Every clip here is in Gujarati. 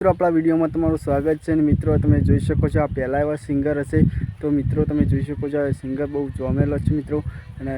મિત્રો આપણા વિડીયોમાં તમારું સ્વાગત છે અને મિત્રો તમે જોઈ શકો છો આ પહેલા એવા સિંગર હશે તો મિત્રો તમે જોઈ શકો છો આ સિંગર બહુ જોમેલો છે મિત્રો અને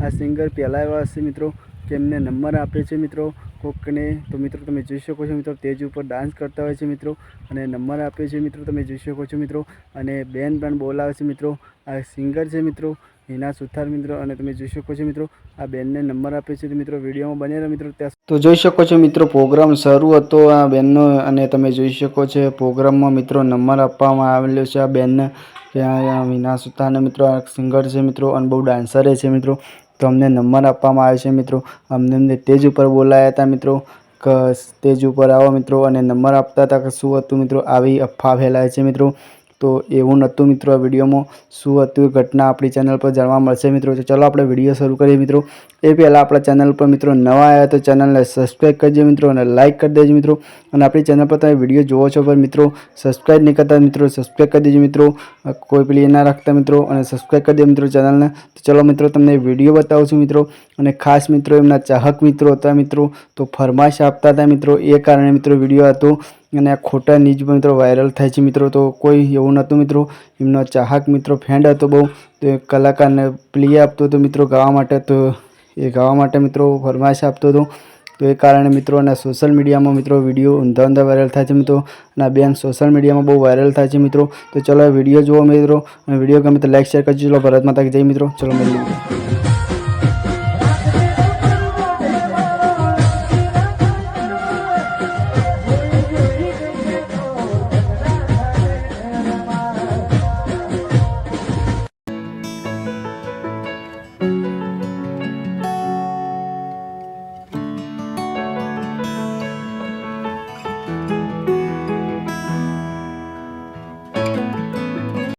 આ સિંગર પહેલા એવા હશે મિત્રો કે એમને નંબર આપે છે મિત્રો કોકને તો મિત્રો તમે જોઈ શકો છો મિત્રો સ્ટેજ ઉપર ડાન્સ કરતા હોય છે મિત્રો અને નંબર આપે છે મિત્રો તમે જોઈ શકો છો મિત્રો અને બેન પણ બોલાવે છે મિત્રો આ સિંગર છે મિત્રો હિના સુથાર મિત્રો અને તમે જોઈ શકો છો મિત્રો આ બેનને નંબર આપે છે તો મિત્રો વિડીયોમાં બનેલા મિત્રો ત્યાં તો જોઈ શકો છો મિત્રો પ્રોગ્રામ શરૂ હતો આ બેનનો અને તમે જોઈ શકો છો પ્રોગ્રામમાં મિત્રો નંબર આપવામાં આવેલો છે આ બેનને ત્યાં હિના સુથારને મિત્રો આ સિંગર છે મિત્રો અને બહુ ડાન્સર છે મિત્રો તો અમને નંબર આપવામાં આવે છે મિત્રો અમને સ્ટેજ ઉપર બોલાયા હતા મિત્રો કે સ્ટેજ ઉપર આવો મિત્રો અને નંબર આપતા હતા કે શું હતું મિત્રો આવી અફવા ફેલાય છે મિત્રો તો એવું નહોતું મિત્રો આ વિડીયોમાં શું હતું ઘટના આપણી ચેનલ પર જાણવા મળશે મિત્રો તો ચાલો આપણે વિડીયો શરૂ કરીએ મિત્રો એ પહેલાં આપણા ચેનલ પર મિત્રો નવા આવ્યા તો ચેનલને સબસ્ક્રાઈબ કરજો મિત્રો અને લાઇક કરી દેજો મિત્રો અને આપણી ચેનલ પર તમે વિડીયો જોવો છો પર મિત્રો સબસ્ક્રાઈબ નહીં કરતા મિત્રો સબસ્ક્રાઈબ કરી દેજો મિત્રો કોઈ પેલી ના રાખતા મિત્રો અને સબસ્ક્રાઈબ કરી દેજો મિત્રો ચેનલને તો ચલો મિત્રો તમને વિડીયો બતાવું છું મિત્રો અને ખાસ મિત્રો એમના ચાહક મિત્રો હતા મિત્રો તો ફરમાઈશ આપતા હતા મિત્રો એ કારણે મિત્રો વિડીયો હતો અને આ ખોટા ન્યૂઝ મિત્રો વાયરલ થાય છે મિત્રો તો કોઈ એવું નહોતું મિત્રો એમનો ચાહક મિત્રો ફ્રેન્ડ હતો બહુ તો કલાકારને પ્લે આપતો હતો મિત્રો ગાવા માટે તો એ ગાવા માટે મિત્રો ફરમાઈશ આપતો હતો તો એ કારણે મિત્રો અને સોશિયલ મીડિયામાં મિત્રો વિડીયો ઊંધા વાયરલ થાય છે મિત્રો અને આ બેન સોશિયલ મીડિયામાં બહુ વાયરલ થાય છે મિત્રો તો ચલો વિડીયો જુઓ મિત્રો અને વિડીયો ગમે તો લાઈક શેર કરજો. ચલો ભારત માતા કી જય મિત્રો. ચલો મળીએ.